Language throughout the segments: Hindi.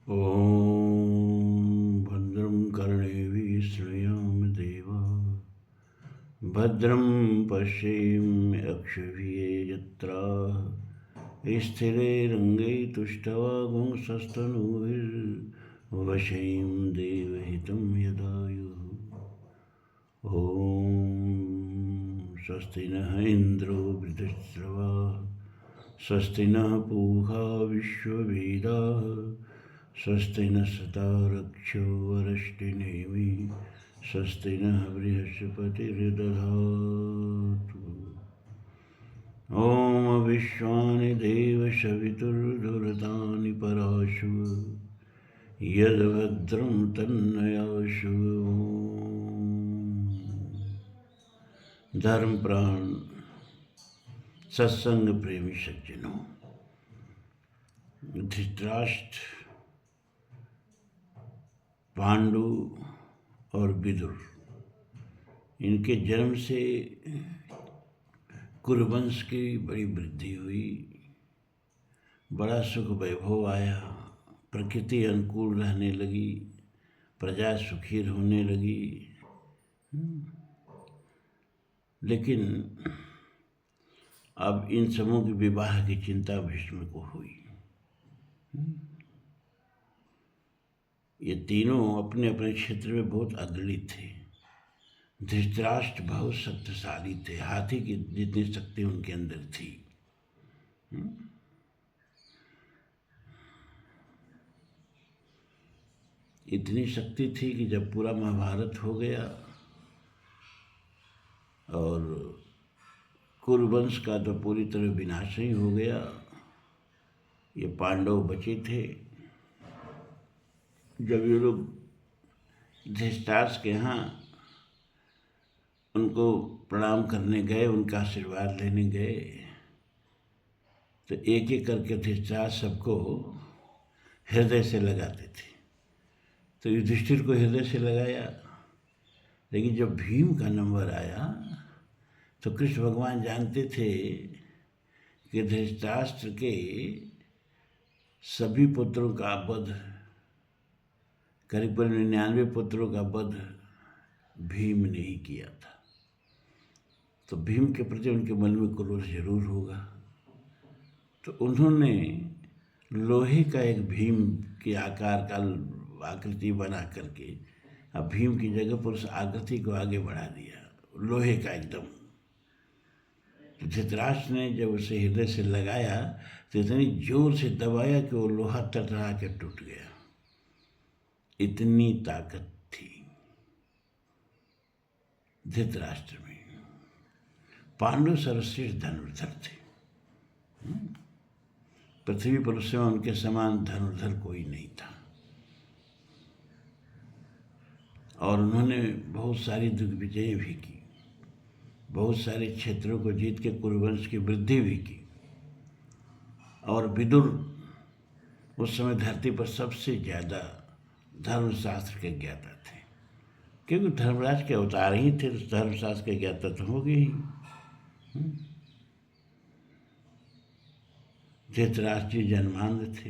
ॐ भद्रं कर्णेभिः शृणुयाम देवा भद्रं पश्येम्यक्षभिर्यजत्राः स्थिरैरङ्गैस्तुष्टवागुंसस्तनूभिर्वशैं देवहितं यदायुः। ॐ स्वस्ति नः इन्द्रो वृद्धश्रवाः स्वस्ति नः पूषा विश्ववेदाः स्वस्ति नस्तारक्षो वरिष्ठिनेमि स्वस्ति नः बृहस्पतिर्दधातु। ॐ विश्वानि देवशवितुर्धुरतानि पराशु यद्भद्रं तन्नयाशु। धर्म प्राण सत्संग प्रेमी सज्जनों, धृतराष्ट्र, पांडु और विदुर, इनके जन्म से कुरुवंश की बड़ी वृद्धि हुई, बड़ा सुख वैभव आया, प्रकृति अनुकूल रहने लगी, प्रजा सुखी होने लगी। लेकिन अब इन सबों के विवाह की चिंता भीष्म को हुई। ये तीनों अपने अपने क्षेत्र में बहुत अग्रणी थे। धृतराष्ट्र बहुत शक्तिशाली थे, हाथी की जितनी शक्ति उनके अंदर थी। इतनी शक्ति थी कि जब पूरा महाभारत हो गया और कुरुवंश का तो पूरी तरह विनाश ही हो गया, ये पांडव बचे थे। जब ये लोग धृतराष्ट्र के यहाँ उनको प्रणाम करने गए, उनका आशीर्वाद लेने गए, तो एक एक करके धृतराष्ट्र सबको हृदय से लगाते थे। तो युधिष्ठिर को हृदय से लगाया, लेकिन जब भीम का नंबर आया तो कृष्ण भगवान जानते थे कि धृतराष्ट्र के सभी पुत्रों का वध, करीब 99 पुत्रों का वध भीम ने ही किया था। तो भीम के प्रति उनके मन में क्रोध जरूर होगा। तो उन्होंने लोहे का एक भीम के आकार का आकृति बना करके अब भीम की जगह पर उस आकृति को आगे बढ़ा दिया, लोहे का एकदम। तो धृतराष्ट्र ने जब उसे हृदय से लगाया तो इतनी जोर से दबाया कि वो लोहा टकरा के टूट गया। इतनी ताकत थी धृतराष्ट्र में। पांडु सर्वश्रेष्ठ धनुर्धर थे। पृथ्वी पर उस समय उनके समान धनुर्धर कोई नहीं था। और उन्होंने बहुत सारी दिग्विजय भी की, बहुत सारे क्षेत्रों को जीत के कुरुवंश की वृद्धि भी की। और विदुर उस समय धरती पर सबसे ज़्यादा धर्मशास्त्र के ज्ञाता थे, क्योंकि धर्मराज के अवतार ही थे, तो धर्मशास्त्र के ज्ञाता तो होंगे ही। धृतराष्ट्र जी जन्मांध थे।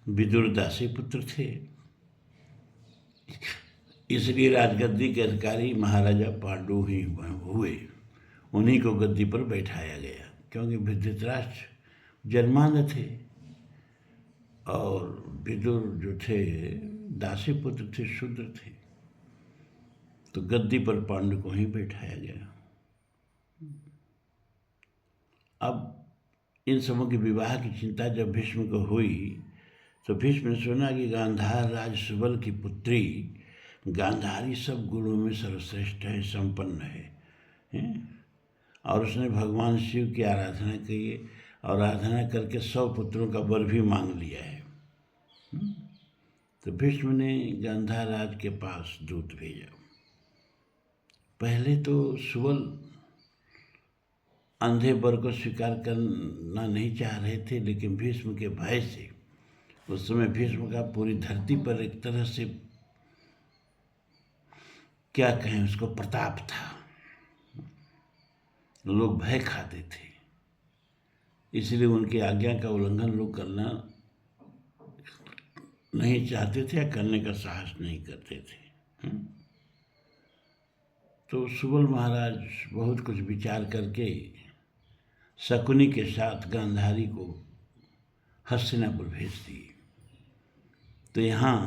विदुर दासी पुत्र थे, इसलिए राजगद्दी के अधिकारी महाराजा पांडु ही हुए। उन्हीं को गद्दी पर बैठाया गया, क्योंकि धृतराष्ट्र जन्मांध थे और विदुर जो थे दासी पुत्र थे, शूद्र थे। तो गद्दी पर पांडु को ही बैठाया गया। अब इन सबों के विवाह की चिंता जब भीष्म को हुई तो भीष्म ने सुना कि गांधार राज सुबल की पुत्री गांधारी सब गुणों में सर्वश्रेष्ठ है, संपन्न है। और उसने भगवान शिव की आराधना की और आराधना करके 100 पुत्रों का वर भी मांग लिया है। तो भीष्म ने गांधार राज के पास दूत भेजा। पहले तो सुबल अंधे वर को स्वीकार करना नहीं चाह रहे थे, लेकिन भीष्म के भय से, उस समय भीष्म का पूरी धरती पर एक तरह से क्या कहें उसको, प्रताप था। लोग भय खाते थे। इसलिए उनकी आज्ञा का उल्लंघन लोग करना नहीं चाहते थे या करने का साहस नहीं करते थे। तो सुबल महाराज बहुत कुछ विचार करके शकुनी के साथ गांधारी को हस्तिनापुर भेज दिए। तो यहाँ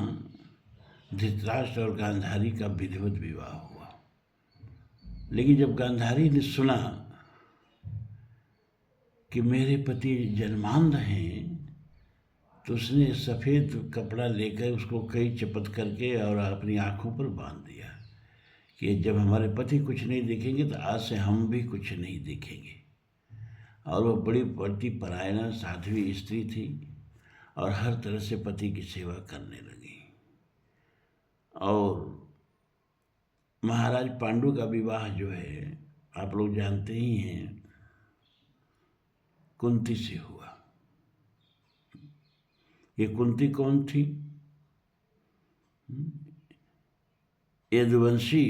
धृतराष्ट्र और गांधारी का विधिवत विवाह हुआ। लेकिन जब गांधारी ने सुना कि मेरे पति जन्मांध हैं, तो उसने सफ़ेद कपड़ा लेकर उसको कई चपत करके और अपनी आँखों पर बांध दिया कि जब हमारे पति कुछ नहीं देखेंगे तो आज से हम भी कुछ नहीं देखेंगे। और वह बड़ी पति परायणा साध्वी स्त्री थी और हर तरह से पति की सेवा करने लगी। और महाराज पांडु का विवाह जो है आप लोग जानते ही हैं, कुंती से हुआ। ये कुंती कौन थी? यदुवंशी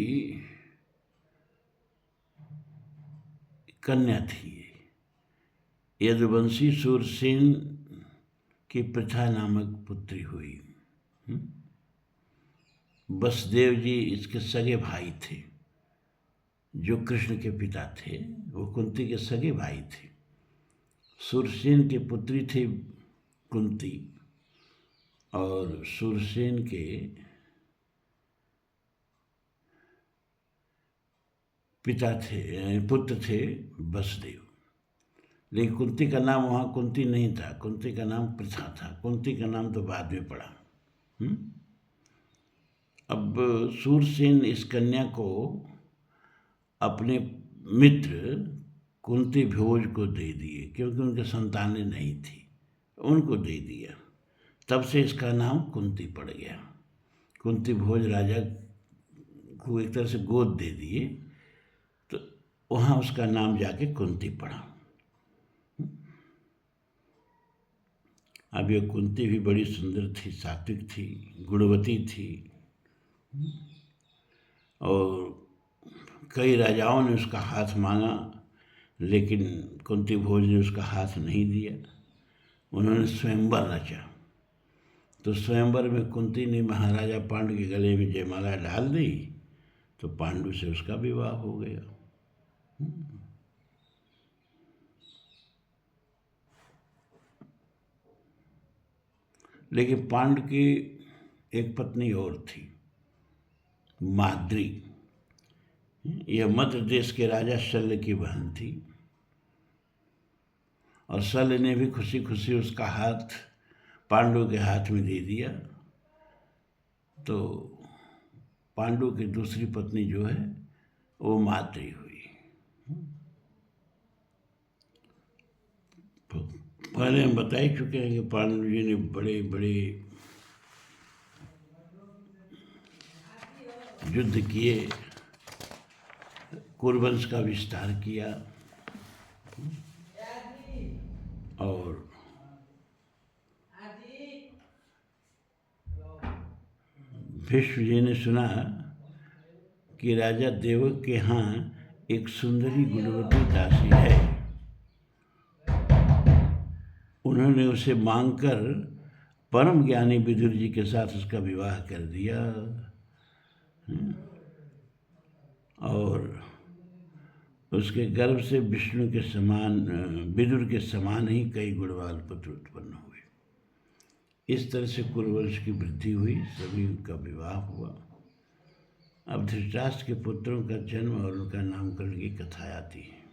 कन्या थी। यदुवंशी सूरसेन की प्रथा नामक पुत्री हुई। वसुदेव जी इसके सगे भाई थे, जो कृष्ण के पिता थे, वो कुंती के सगे भाई थे। सूरसेन की पुत्री थी कुंती और सूरसेन के पुत्र थे वसुदेव। लेकिन कुंती का नाम वहाँ कुंती नहीं था, कुंती का नाम प्रथा था। कुंती का नाम तो बाद में पड़ा। अब सूरसेन इस कन्या को अपने मित्र कुंती भोज को दे दिए, क्योंकि उनके संतानें नहीं थी, उनको दे दिया। तब से इसका नाम कुंती पड़ गया। कुंती भोज राजा को एक तरह से गोद दे दिए, तो वहाँ उसका नाम जाके कुंती पड़ा। अब ये कुंती भी बड़ी सुंदर थी, सात्विक थी, गुणवती थी और कई राजाओं ने उसका हाथ मांगा, लेकिन कुंती भोज ने उसका हाथ नहीं दिया। उन्होंने स्वयंवर रचा। तो स्वयंवर में कुंती ने महाराजा पांडु के गले में जयमाला डाल दी, तो पांडु से उसका विवाह हो गया। लेकिन पांडु की एक पत्नी और थी, माद्री। यह मध्य देश के राजा शल्य की बहन थी और शल्य ने भी खुशी खुशी उसका हाथ पांडु के हाथ में दे दिया। तो पांडु की दूसरी पत्नी जो है वो माद्री हुई। पहले हम बता ही चुके हैं कि पांडु जी ने बड़े बड़े युद्ध किए, कुरुवंश का विस्तार किया और भीष्म जी ने सुना कि राजा देवक के यहाँ एक सुंदरी गुणवती दासी है। उन्होंने उसे मांगकर परम ज्ञानी विदुर जी के साथ उसका विवाह कर दिया और उसके गर्भ से विष्णु के समान, विदुर के समान ही कई गुणवान पुत्र उत्पन्न हुए। इस तरह से कुरुवंश की वृद्धि हुई, सभी का विवाह हुआ। अब धृतराष्ट्र के पुत्रों का जन्म और उनका नामकरण की कथा आती है।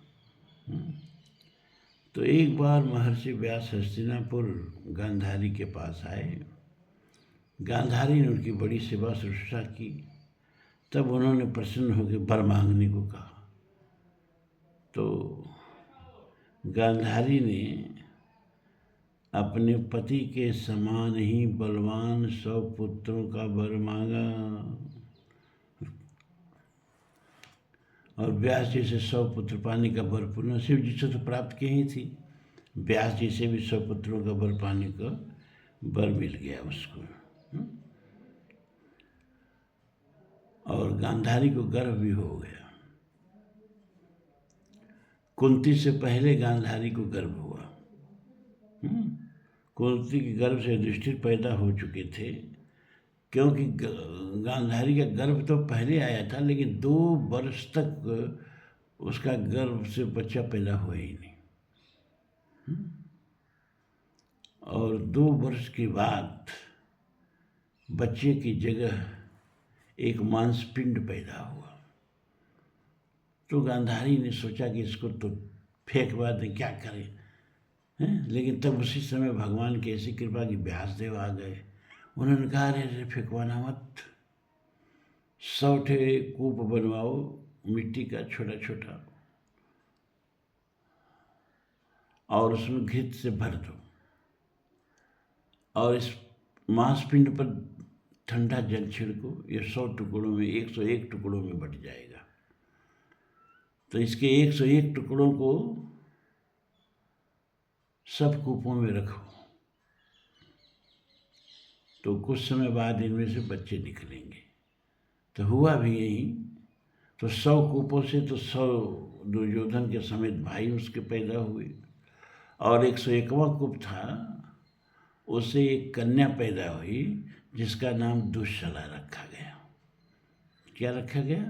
तो एक बार महर्षि व्यास हस्तिनापुर गांधारी के पास आए। गांधारी ने उनकी बड़ी सेवा शुश्रूषा की। तब उन्होंने प्रसन्न होकर वर मांगने को कहा। तो गांधारी ने अपने पति के समान ही बलवान 100 पुत्रों का वर मांगा और व्यास जी से 100 पुत्र पाने का वर पुनः शिव जी से तो प्राप्त की ही थी, व्यास जी से भी 100 पुत्रों का वर पाने का वर मिल गया उसको। और गांधारी को गर्व भी हो गया। कुंती से पहले गांधारी को गर्व हुआ। कुंती के गर्भ से युधिष्ठिर पैदा हो चुके थे, क्योंकि गांधारी का गर्भ तो पहले आया था, लेकिन 2 वर्ष तक उसका गर्भ से बच्चा पैदा हुआ ही नहीं। और 2 वर्ष के बाद बच्चे की जगह एक मांसपिंड पैदा हुआ। तो गांधारी ने सोचा कि इसको तो फेंकवा दें, क्या करें हैं? लेकिन तब उसी समय भगवान की ऐसी कृपा की व्यासदेव आ गए। उन्होंने कहा, अरे फेंकवाना मत, 100 ठे कूप बनवाओ मिट्टी का छोटा छोटा, और उसमें घृत से भर दो, और इस मांसपिंड पर ठंडा जल छिड़को। ये 100 टुकड़ों में 101 टुकड़ों में बट जाएगा। तो इसके 101 टुकड़ों को सब कूपों में रखो, तो कुछ समय बाद इनमें से बच्चे निकलेंगे। तो हुआ भी यही। तो 100 कूपों से तो 100 दुर्योधन के समेत भाई उसके पैदा हुए, और 101वां कूप था, उससे एक कन्या पैदा हुई जिसका नाम दुश्शला रखा गया। क्या रखा गया?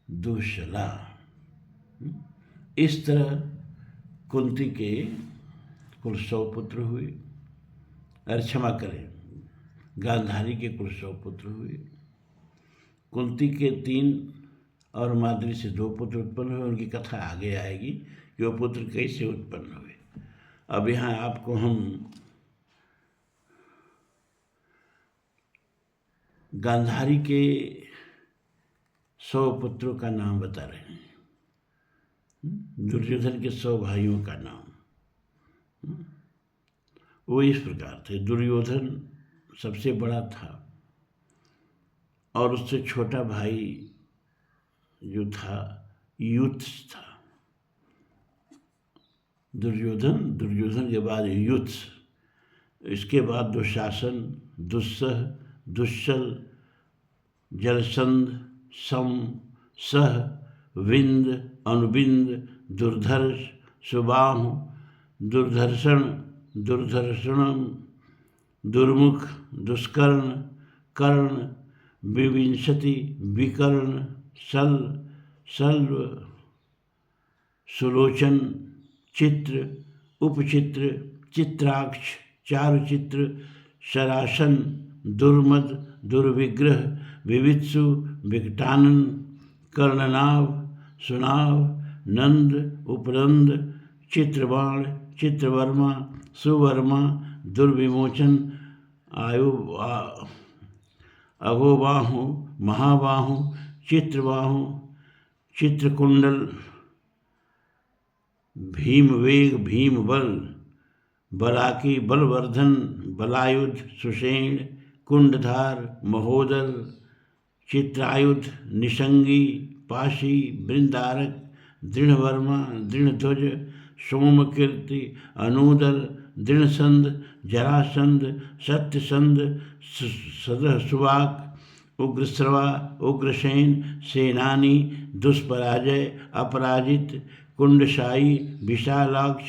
दुश्शला। इस तरह कुंती के कुल 100 पुत्र हुए। अरे क्षमा करें, गांधारी के कुल 100 पुत्र हुए। कुंती के 3 और माद्री से 2 पुत्र उत्पन्न हुए। उनकी कथा आगे आएगी कि वो पुत्र कैसे उत्पन्न हुए। अब यहाँ आपको हम गांधारी के 100 पुत्रों का नाम बता रहे हैं, दुर्योधन के 100 भाइयों का नाम। वो इस प्रकार थे। दुर्योधन सबसे बड़ा था, और उससे छोटा भाई जो था युत्स था। दुर्योधन के बाद युत्स, इसके बाद दुशासन, दुस्सह, दुश्शल, जलसंध, सम, सह, विंद, अनुबिंद, दुर्धर्ष, सुबाहु, दुर्धर्षण, दुर्धर्षणम, दुर्मुख, दुष्कर्ण, कर्ण, विविंशति, विकर्ण, शल्व, सुलोचन, चित्र, उपचित्र, चित्राक्ष, चारुचित्र, शरासन, दुर्मद, दुर्विग्रह, विवित्सु, विकटानन, कर्णनाभ, सुनाभ, नंद, उपनंद, चित्रबाण, चित्रवर्मा, सुवर्मा, दुर्विमोचन, अगोबाहु, महाबाहु, चित्रबाहु, चित्रकुंडल, भीमवेग, भीमबल, बलाकी, बलवर्धन, बलायुध, सुषेण, कुंडधार, महोदर, चित्रायुध, निषंगी, पाशी, बृंदारक, दृढ़वर्मा, दृढ़ध्वज, सोमकीर्ति, अनूदल, दृढ़संध, जरासंध, सत्यसंध, सुवाक, उग्रश्रवा, उग्रसेन, सेनानी, दुष्पराजय, अपराजित, कुंडशाई, विशालाक्ष,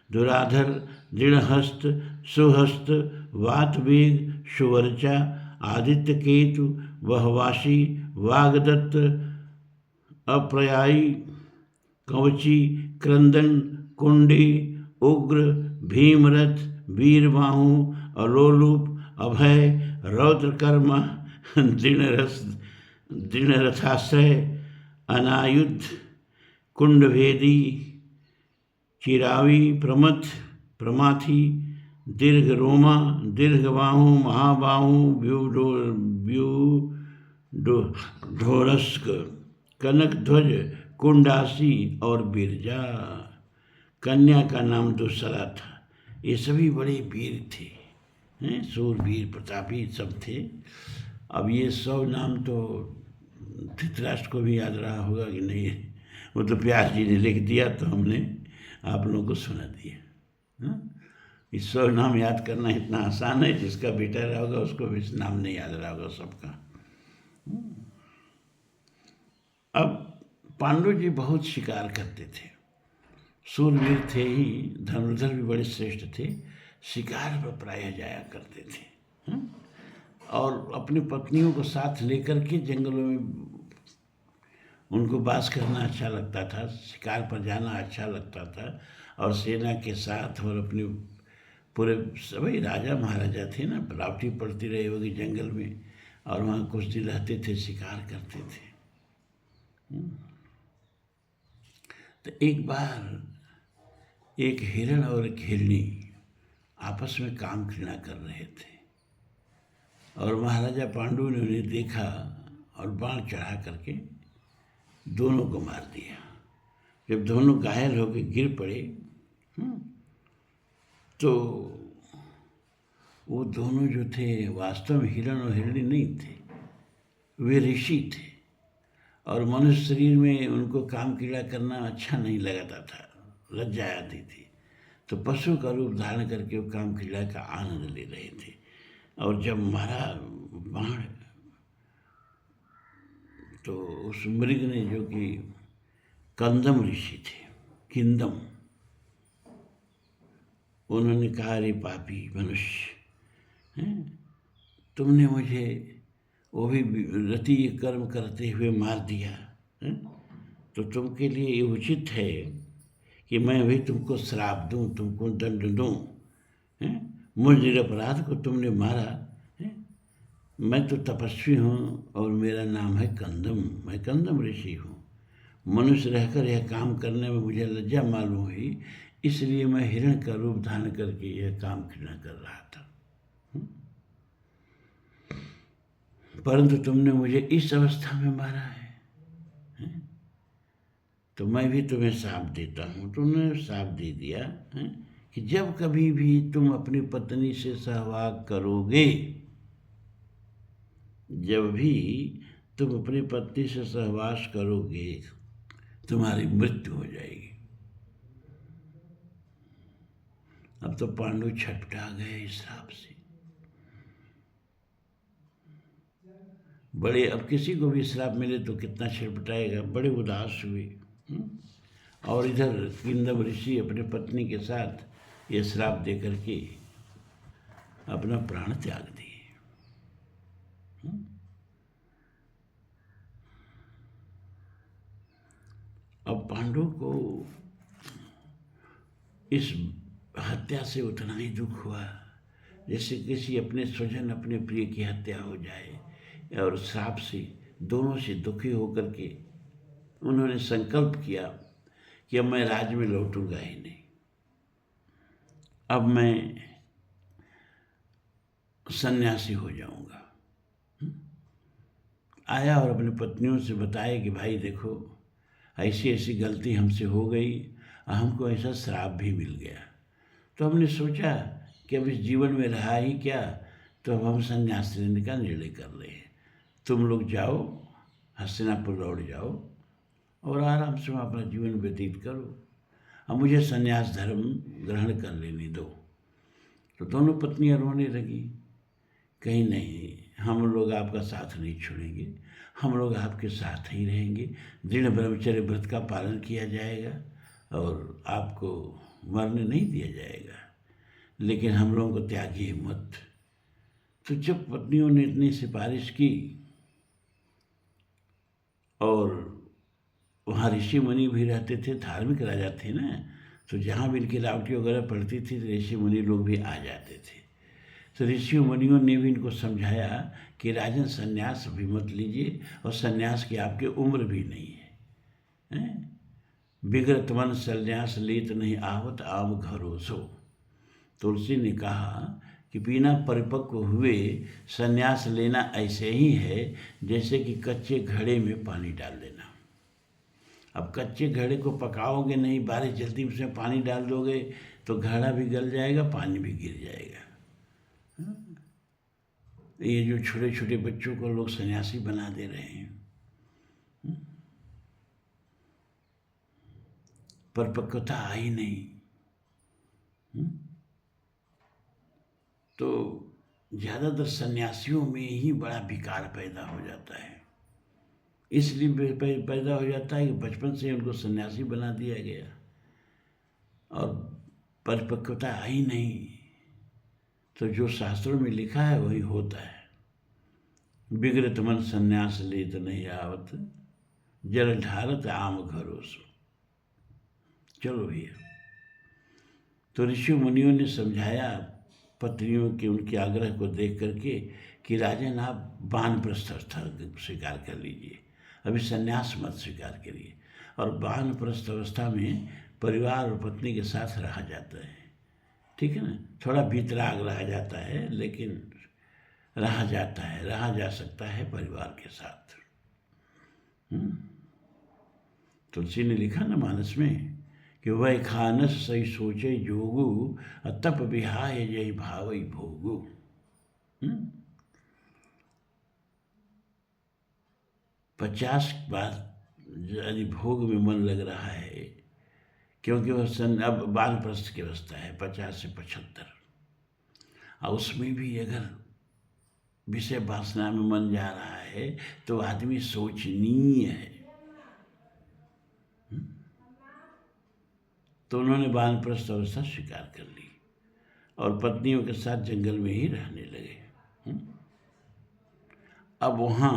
दुराधर, दृढ़हस्त, सुहस्त, वातवेग, सुवर्चा, आदित्य केतु, वहवासी, वागदत्त, अप्रयायी, कवची, क्रंदन, कुंडी, उग्र, भीमरथ, वीरबाहु, अलोलुप, अभय, रौद्रकर्म, दृढ़रथाश्रय, अनायुध, कुंडभेदी, चिरावी, प्रमथ, प्रमाथी, दीर्घ रोमा, दीर्घबाहु, महाबाहु, व्यूढोरस्क, कनकध्वज, कुंडासी और बिरजा। कन्या का नाम दुस्सला था। ये सभी बड़े वीर थे, सूरवीर, प्रतापी सब थे। अब ये 100 नाम तो धृतराष्ट्र को भी याद रहा होगा कि नहीं, वो तो व्यास जी ने लिख दिया, तो हमने आप लोगों को सुना दिया। इस 100 नाम याद करना इतना आसान है, जिसका बेटा रहा होगा उसको भी नाम नहीं याद रहा होगा सबका। अब पांडु जी बहुत शिकार करते थे, शूरवीर थे ही, धनुर्धर भी बड़े श्रेष्ठ थे, शिकार पर प्रायः जाया करते थे। और अपनी पत्नियों को साथ लेकर के जंगलों में उनको वास करना अच्छा लगता था, शिकार पर जाना अच्छा लगता था, और सेना के साथ और अपने पूरे सभी राजा महाराजा थे ना, रावटी पड़ती रही होगी जंगल में, और वहाँ कुछ दिन रहते थे, शिकार करते थे। तो एक बार एक हिरण और एक हिरनी आपस में काम क्रीड़ा कर रहे थे, और महाराजा पांडु ने उन्हें देखा और बाण चढ़ा करके दोनों को मार दिया। जब दोनों घायल होकर गिर पड़े तो वो दोनों जो थे वास्तव में हिरण और हिरणी नहीं थे, वे ऋषि थे, और मनुष्य शरीर में उनको काम क्रीड़ा करना अच्छा नहीं लगता था, लज्जा आती थी। तो पशु का रूप धारण करके वो काम क्रीड़ा का आनंद ले रहे थे। और जब मारा बाण तो उस मृग ने, जो कि कंदम ऋषि थे, किंदम, उन्होंने कहा, अरे पापी मनुष्य, तुमने मुझे वो भी रति कर्म करते हुए मार दिया, तो तुमके लिए ये उचित है कि मैं भी तुमको श्राप दूं, तुमको दंड दूं। मुझ निरपराध को तुमने मारा, मैं तो तपस्वी हूँ और मेरा नाम है कंदम, मैं कंदम ऋषि हूँ। मनुष्य रहकर यह काम करने में मुझे लज्जा मालूम हुई, इसलिए मैं हिरण का रूप धारण करके यह काम क्रीड़ा कर रहा था। परंतु तुमने मुझे इस अवस्था में मारा है, तो मैं भी तुम्हें श्राप देता हूँ। तुमने श्राप दे दिया कि जब कभी भी तुम अपनी पत्नी से सहवाग करोगे, जब भी तुम अपनी पत्नी से सहवास करोगे, तुम्हारी मृत्यु हो जाएगी। अब तो पांडु छटपटा गए इस श्राप से, बड़े, अब किसी को भी श्राप मिले तो कितना छटपटाएगा, बड़े उदास हुए। और इधर किंदम ऋषि अपने पत्नी के साथ ये श्राप दे करके अपना प्राण त्याग दिए। अब पांडु को इस हत्या से उतना ही दुख हुआ जैसे किसी अपने स्वजन, अपने प्रिय की हत्या हो जाए, और श्राप से दोनों से दुखी होकर के उन्होंने संकल्प किया कि अब मैं राज्य में लौटूंगा ही नहीं, अब मैं सन्यासी हो जाऊंगा। आया और अपनी पत्नियों से बताया कि भाई देखो, ऐसी ऐसी गलती हमसे हो गई, हमको ऐसा श्राप भी मिल गया, तो हमने सोचा कि अब इस जीवन में रहा ही क्या, तो अब हम संन्यास लेने का निर्णय कर रहे हैं। तुम लोग जाओ, हस्तिनापुर लौट जाओ और आराम से वहाँ अपना जीवन व्यतीत करो, अब मुझे संन्यास धर्म ग्रहण कर लेने दो। तो दोनों पत्नियां रोने लगी, कहीं नहीं, हम लोग आपका साथ नहीं छोड़ेंगे, हम लोग आपके साथ ही रहेंगे, दृढ़ ब्रह्मचर्य व्रत का पालन किया जाएगा और आपको मरने नहीं दिया जाएगा, लेकिन हम लोगों को त्यागिए मत। तो जब पत्नियों ने इतनी सिफारिश की, और वहाँ ऋषि मुनि भी रहते थे, धार्मिक राजा थे ना, तो जहाँ भी इनकी रावटी वगैरह पड़ती थी तो ऋषि मुनि लोग भी आ जाते थे। तो ऋषि मुनियों ने भी इनको समझाया कि राजन संन्यास भी मत लीजिए, और संन्यास की आपकी उम्र भी नहीं है, विगत मन संन्यास लेत नहीं आवत आम घरों सो। तुलसी ने कहा कि बिना परिपक्व हुए संन्यास लेना ऐसे ही है जैसे कि कच्चे घड़े में पानी डाल देना। अब कच्चे घड़े को पकाओगे नहीं, बारिश जल्दी उसमें पानी डाल दोगे तो घड़ा भी गल जाएगा, पानी भी गिर जाएगा। ये जो छोटे छोटे बच्चों को लोग सन्यासी बना दे रहे हैं, परिपक्वता आई नहीं, तो ज़्यादातर सन्यासियों में ही बड़ा विकार पैदा हो जाता है। इसलिए पैदा हो जाता है कि बचपन से उनको सन्यासी बना दिया गया, और परिपक्वता आई नहीं, तो जो शास्त्रों में लिखा है वही होता है। विगृत मन संन्यास लेत नहीं आवत, जल ढारत आम घरोसो। चलो भैया, तो ऋषि मुनियों ने समझाया पत्नियों के उनके आग्रह को देख करके कि राजन आप वानप्रस्थ अवस्था स्वीकार कर लीजिए, अभी संन्यास मत स्वीकार करिए। और वानप्रस्थ अवस्था में परिवार और पत्नी के साथ रहा जाता है, ठीक है ना, थोड़ा वीतराग रहा जाता है, लेकिन रहा जाता है, रहा जा सकता है परिवार के साथ। तुलसी ने लिखा ना मानस में कि वह खानस सही सोचे जोगु, तप विहाय जय भावई भोगु। 50 बार यदि भोग में मन लग रहा है, क्योंकि वह अब वानप्रस्थ की अवस्था है 50 से 75, और उसमें भी अगर विषय वासना में मन जा रहा है तो आदमी सोचनीय है। तो उन्होंने वानप्रस्थ अवस्था स्वीकार कर ली और पत्नियों के साथ जंगल में ही रहने लगे। अब वहाँ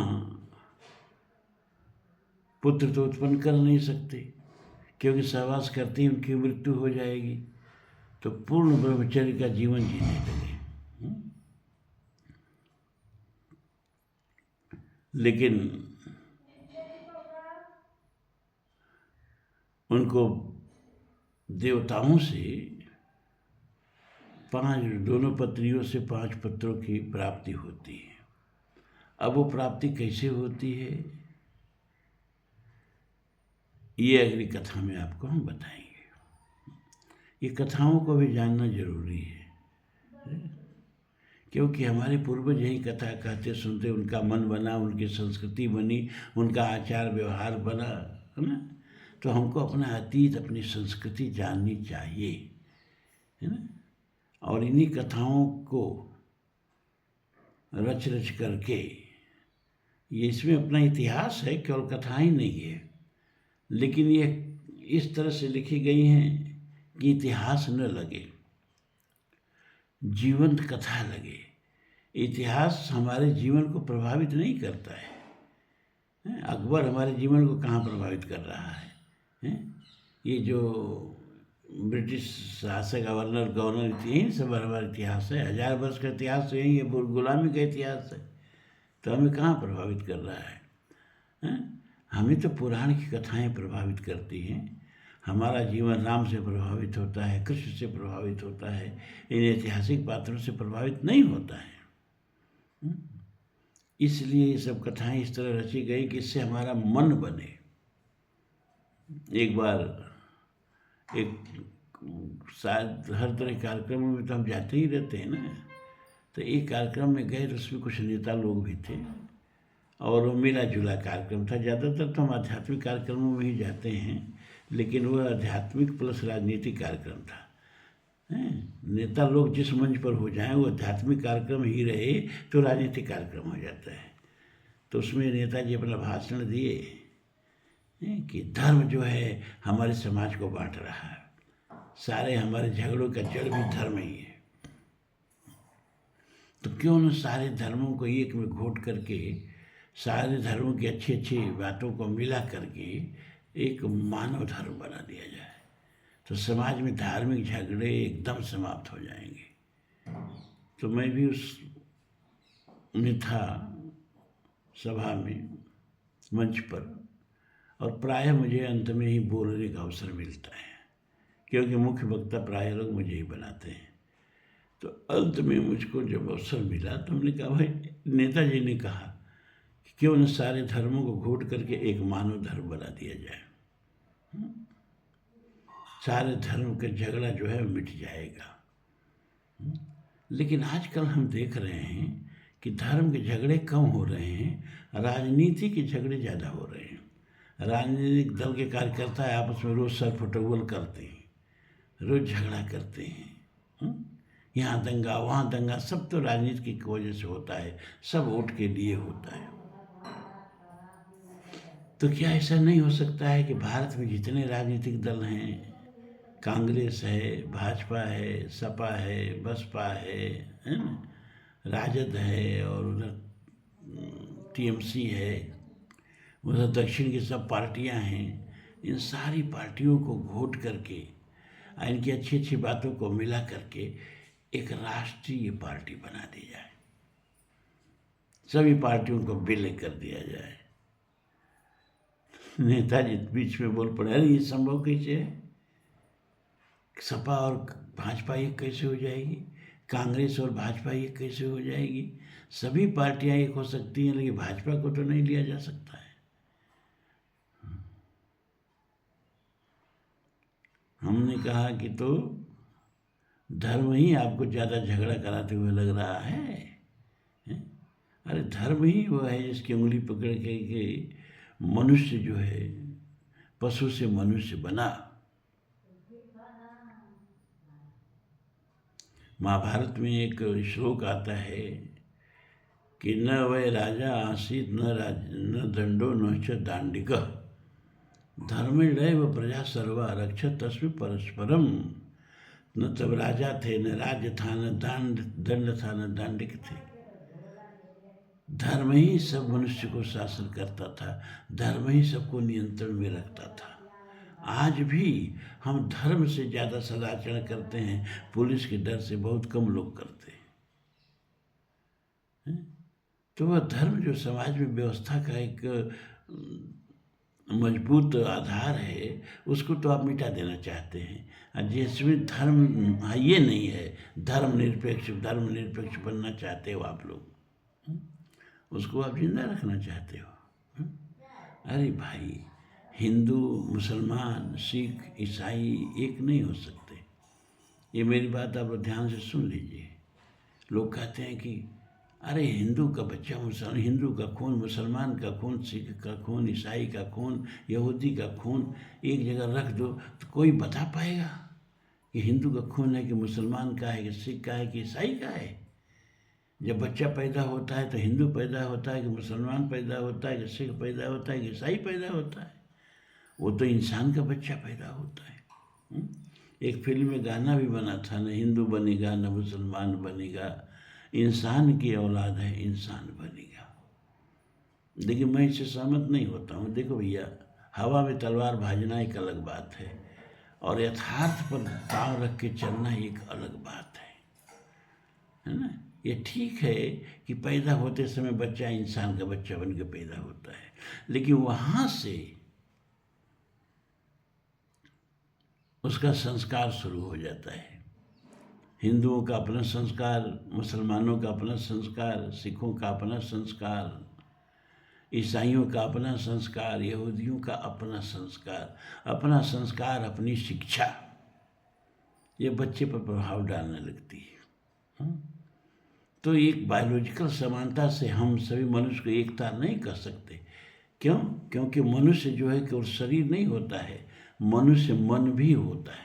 पुत्र तो उत्पन्न कर नहीं सकते, क्योंकि सहवास करते ही उनकी मृत्यु हो जाएगी, तो पूर्ण ब्रह्मचर्य का जीवन जीने लगे। लेकिन उनको देवताओं से दोनों पत्नियों से 5 पुत्रों की प्राप्ति होती है। अब वो प्राप्ति कैसे होती है, ये अगली कथा में आपको हम बताएंगे। ये कथाओं को भी जानना जरूरी है, क्योंकि हमारे पूर्वज यही कथा कहते सुनते उनका मन बना, उनकी संस्कृति बनी, उनका आचार व्यवहार बना, है ना। तो हमको अपना अतीत, अपनी संस्कृति जाननी चाहिए, है ना। और इन्हीं कथाओं को रच रच करके, ये इसमें अपना इतिहास है, केवल कथा ही नहीं है, लेकिन ये इस तरह से लिखी गई हैं कि इतिहास न लगे, जीवंत कथा लगे। इतिहास हमारे जीवन को प्रभावित नहीं करता है। अकबर हमारे जीवन को कहाँ प्रभावित कर रहा है? ये जो ब्रिटिश शासक गवर्नर यही सब हमारा इतिहास है। 1000 वर्ष का इतिहास तो यही है, गुलामी का इतिहास है। तो हमें कहाँ प्रभावित कर रहा है? हमें तो पुराण की कथाएं प्रभावित करती हैं। हमारा जीवन राम से प्रभावित होता है, कृष्ण से प्रभावित होता है, इन ऐतिहासिक पात्रों से प्रभावित नहीं होता है। इसलिए ये सब कथाएं इस तरह रची गई कि इससे हमारा मन बने। एक बार शायद हर तरह के कार्यक्रमों में तो हम जाते ही रहते हैं ना, तो एक कार्यक्रम में गए तो उसमें कुछ नेता लोग भी थे और वो मिला जुला कार्यक्रम था। ज़्यादातर तो हम आध्यात्मिक कार्यक्रमों में ही जाते हैं, लेकिन वह आध्यात्मिक प्लस राजनीतिक कार्यक्रम था। नेता लोग जिस मंच पर हो जाएं वो आध्यात्मिक कार्यक्रम ही रहे तो राजनीतिक कार्यक्रम हो जाता है। तो उसमें नेताजी अपना भाषण दिए कि धर्म जो है हमारे समाज को बांट रहा है, सारे हमारे झगड़ों का जड़ भी धर्म ही है। तो क्यों न सारे धर्मों को एक में घोट करके, सारे धर्मों की अच्छी अच्छी बातों को मिला करके एक मानव धर्म बना दिया जाए, तो समाज में धार्मिक झगड़े एकदम समाप्त हो जाएंगे। तो मैं भी उस में था सभा में, मंच पर, और प्रायः मुझे अंत में ही बोलने का अवसर मिलता है, क्योंकि मुख्य वक्ता प्रायः लोग मुझे ही बनाते हैं। तो अंत में मुझको जब अवसर मिला तो हमने कहा, भाई नेताजी ने कहा कि क्यों न सारे धर्मों को घोट करके एक मानव धर्म बना दिया जाए, सारे धर्म का झगड़ा जो है मिट जाएगा। लेकिन आजकल हम देख रहे हैं कि धर्म के झगड़े कम हो रहे हैं, राजनीति के झगड़े ज़्यादा हो रहे हैं। राजनीतिक दल के कार्यकर्ता आपस में रोज़ सर फुटबॉल करते हैं, रोज़ झगड़ा करते हैं, यहाँ दंगा वहाँ दंगा, सब तो राजनीति की वजह से होता है, सब वोट के लिए होता है। तो क्या ऐसा नहीं हो सकता है कि भारत में जितने राजनीतिक दल हैं, कांग्रेस है, भाजपा है, सपा है, बसपा है ना, राजद है, और उधर टीएमसी है, उधर दक्षिण की सब पार्टियां हैं। इन सारी पार्टियों को घोट करके, इनकी अच्छी अच्छी बातों को मिला करके एक राष्ट्रीय पार्टी बना दी जाए, सभी पार्टियों को विलय कर दिया जाए। नेताजी बीच में बोल पड़े, अरे ये संभव कैसे है? सपा और भाजपा एक कैसे हो जाएगी? कांग्रेस और भाजपा एक कैसे हो जाएगी? सभी पार्टियां एक हो सकती हैं, लेकिन भाजपा को तो नहीं लिया जा सकता है। हमने कहा कि तो धर्म ही आपको ज़्यादा झगड़ा कराते हुए लग रहा है, हैं? अरे धर्म ही वो है जिसकी उंगली पकड़ के मनुष्य जो है पशु से मनुष्य बना। महाभारत में एक श्लोक आता है कि न वै राजा आसीत न दंडो न च दांडिकः धर्मेणैव प्रजा सर्वा रक्षत तस्मै परस्परम। न तब राजा थे, न राज्य था, न दंड था, न दांडिक थे। धर्म ही सब मनुष्य को शासन करता था, धर्म ही सबको नियंत्रण में रखता था। आज भी हम धर्म से ज़्यादा सदाचरण करते हैं, पुलिस के डर से बहुत कम लोग करते हैं। तो वह धर्म जो समाज में व्यवस्था का एक मजबूत आधार है, उसको तो आप मिटा देना चाहते हैं। जिसमें धर्म ये नहीं है, धर्मनिरपेक्ष बनना चाहते हो आप लोग, उसको आप जिंदा रखना चाहते हो। अरे भाई, हिंदू, मुसलमान, सिख, ईसाई एक नहीं हो सकते। ये मेरी बात आप ध्यान से सुन लीजिए। लोग कहते हैं कि अरे हिंदू का बच्चा मुसलमान, हिंदू का खून, मुसलमान का खून, सिख का खून, ईसाई का खून, यहूदी का खून एक जगह रख दो तो कोई बता पाएगा कि हिंदू का खून है कि मुसलमान का है कि सिख का है कि ईसाई का है? जब बच्चा पैदा होता है तो हिंदू पैदा होता है कि मुसलमान पैदा होता है कि सिख पैदा होता है कि ईसाई पैदा होता है? वो तो इंसान का बच्चा पैदा होता है। एक फिल्म में गाना भी बना था, न हिंदू बनेगा न मुसलमान बनेगा, इंसान की औलाद है इंसान बनेगा। लेकिन मैं इससे सहमत नहीं होता हूँ। देखो भैया, हवा में तलवार भाजना एक अलग बात है, और यथार्थ पर पाँव रख के चलना एक अलग बात है ना। ये ठीक है कि पैदा होते समय बच्चा इंसान का बच्चा बन के पैदा होता है, लेकिन वहाँ से उसका संस्कार शुरू हो जाता है। हिंदुओं का अपना संस्कार, मुसलमानों का अपना संस्कार, सिखों का अपना संस्कार, ईसाइयों का अपना संस्कार, यहूदियों का अपना संस्कार, अपनी शिक्षा, ये बच्चे पर प्रभाव डालने लगती है। तो एक बायोलॉजिकल समानता से हम सभी मनुष्य को एकता नहीं कर सकते। क्यों? क्योंकि मनुष्य जो है केवल शरीर नहीं होता है, मनुष्य मन भी होता है।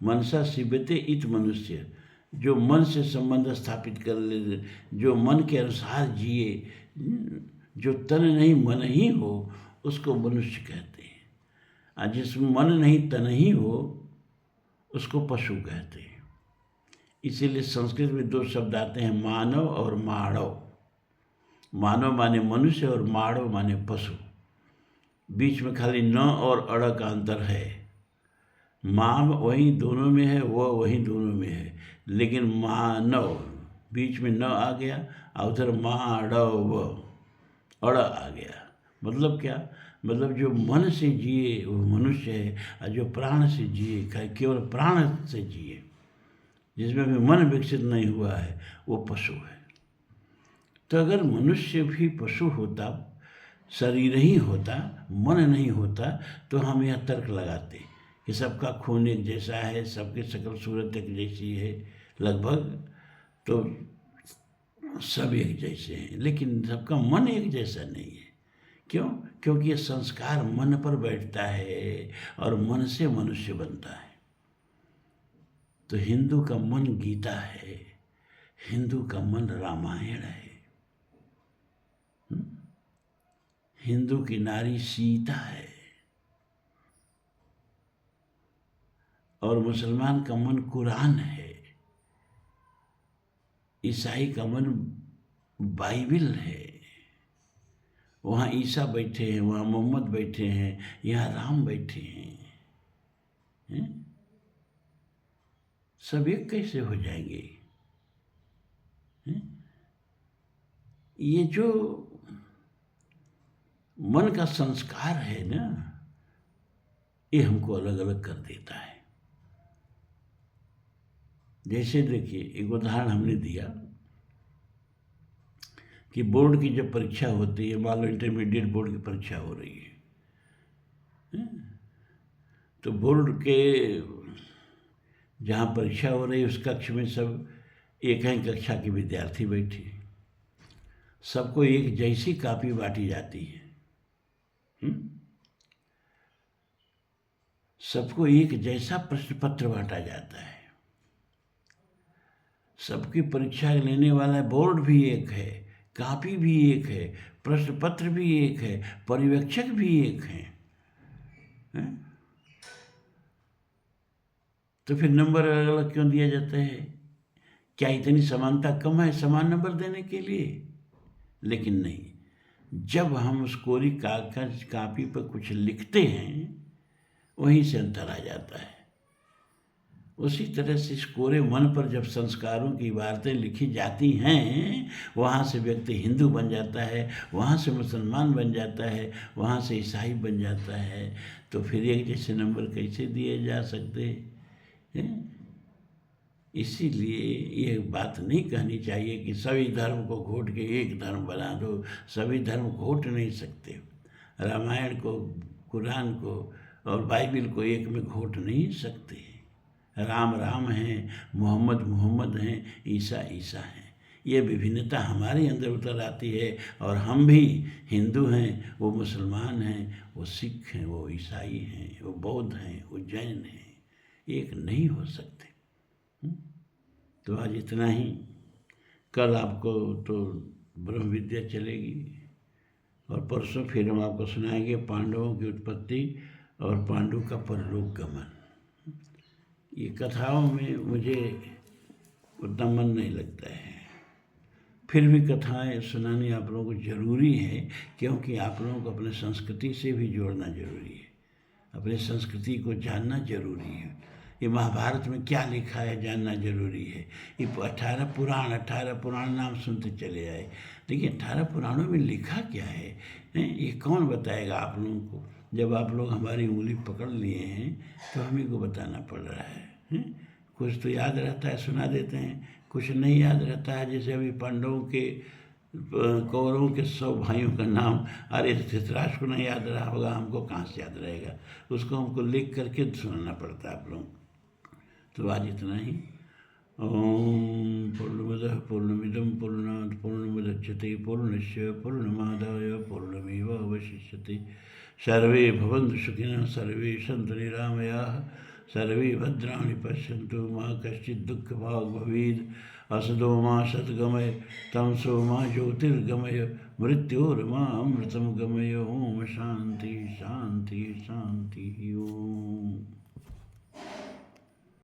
मनसा शिव्यते इत मनुष्य, जो मन से संबंध स्थापित कर ले, जो मन के अनुसार जिए, जो तन नहीं मन ही हो, उसको मनुष्य कहते हैं। और जिसमें मन नहीं तन ही हो, उसको पशु कहते हैं। इसीलिए संस्कृत में दो शब्द आते हैं, मानव और माड़व। मानव माने मनुष्य और माड़व माने पशु। बीच में खाली न और अड़ का अंतर है। माँ वही दोनों में है, वह वही दोनों में है, लेकिन मानव बीच में न आ गया और उधर माड़व अड़ आ गया। मतलब क्या? मतलब जो मन से जिए वो मनुष्य है, और जो प्राण से जिए, केवल प्राण से जिए, जिसमें भी मन विकसित नहीं हुआ है, वो पशु है। तो अगर मनुष्य भी पशु होता, शरीर ही होता, मन नहीं होता, तो हम यह तर्क लगाते कि सबका खून एक जैसा है, सबकी शक्ल सूरत एक जैसी है, लगभग तो सब एक जैसे हैं, लेकिन सबका मन एक जैसा नहीं है। क्यों? क्योंकि ये संस्कार मन पर बैठता है और मन से मनुष्य बनता है। तो हिंदू का मन गीता है, हिंदू का मन रामायण है, हिंदू की नारी सीता है, और मुसलमान का मन कुरान है, ईसाई का मन बाइबिल है। वहाँ ईसा बैठे हैं, वहाँ मोहम्मद बैठे हैं, यहाँ राम बैठे हैं? सब एक कैसे हो जाएंगे? हैं? ये जो मन का संस्कार है ना, ये हमको अलग अलग कर देता है। जैसे देखिए, एक उदाहरण हमने दिया कि बोर्ड की जब परीक्षा होती है, मान लो इंटरमीडिएट बोर्ड की परीक्षा हो रही है, तो बोर्ड के जहाँ परीक्षा हो रही है उस कक्ष में सब एक ही कक्षा के विद्यार्थी बैठे, सबको एक जैसी कॉपी बांटी जाती है। सबको एक जैसा प्रश्न पत्र बांटा जाता है। सबकी परीक्षा लेने वाला बोर्ड भी एक है, कॉपी भी एक है, प्रश्न पत्र भी एक है, पर्यवेक्षक भी एक है। तो फिर नंबर अलग अलग क्यों दिया जाता है? क्या इतनी समानता कम है समान नंबर देने के लिए? लेकिन नहीं, जब हम उस कोरी कागज कॉपी पर कुछ लिखते हैं वहीं से अंतर आ जाता है। उसी तरह से इस कोरे मन पर जब संस्कारों की इबारतें लिखी जाती हैं, वहाँ से व्यक्ति हिंदू बन जाता है, वहाँ से मुसलमान बन जाता है, वहाँ से ईसाई बन जाता है। तो फिर एक जैसे नंबर कैसे दिए जा सकते हैं? इसीलिए ये बात नहीं कहनी चाहिए कि सभी धर्म को घोट के एक धर्म बना दो। सभी धर्म घोट नहीं सकते। रामायण को, कुरान को और बाइबिल को एक में घोट नहीं सकते। राम राम हैं, मोहम्मद मोहम्मद हैं, ईसा ईसा हैं। ये विभिन्नता हमारे अंदर उतर आती है और हम भी हिंदू हैं, वो मुसलमान हैं, वो सिख हैं, वो ईसाई हैं, वो बौद्ध हैं, वो जैन हैं, एक नहीं हो सकते। तो आज इतना ही। कल आपको तो ब्रह्म विद्या चलेगी और परसों फिर हम आपको सुनाएंगे पांडवों की उत्पत्ति और पांडु का परलोक गमन। ये कथाओं में मुझे उतना मन नहीं लगता है, फिर भी कथाएं सुनानी आप लोगों को ज़रूरी है, क्योंकि आप लोगों को अपने संस्कृति से भी जोड़ना ज़रूरी है, अपनी संस्कृति को जानना ज़रूरी है। ये महाभारत में क्या लिखा है जानना जरूरी है। ये 18 पुराण नाम सुनते चले आए, लेकिन 18 पुराणों में लिखा क्या है ये कौन बताएगा आप लोगों को? जब आप लोग हमारी उंगली पकड़ लिए हैं तो हमें को बताना पड़ रहा है। कुछ तो याद रहता है सुना देते हैं, कुछ नहीं याद रहता है। जैसे अभी पांडवों के कौरवों के 100 भाइयों का नाम, अरे धृतराष्ट्र को नहीं याद रहा होगा, हमको कहाँ से याद रहेगा? उसको हमको लिख करके सुनाना पड़ता है आप लोग। तो आज इतना ही। ओम पूर्णमदः पूर्णमिदं पूर्णात् पूर्णमुदच्यते पूर्णस्य पूर्णमादाय पूर्णमेवावशिष्यते। सर्वे भवन्तु सुखिनः, सर्वे सन्तु निरामयाः, सर्वे भद्राणि पश्यन्तु, मा कश्चित् दुःखभाग् भवेत्। असतो मा सद्गमय, तमसो मा ज्योतिर्गमय, मृत्योर्मा अमृतं गमय। ओम शांति शांति शांति। ओम।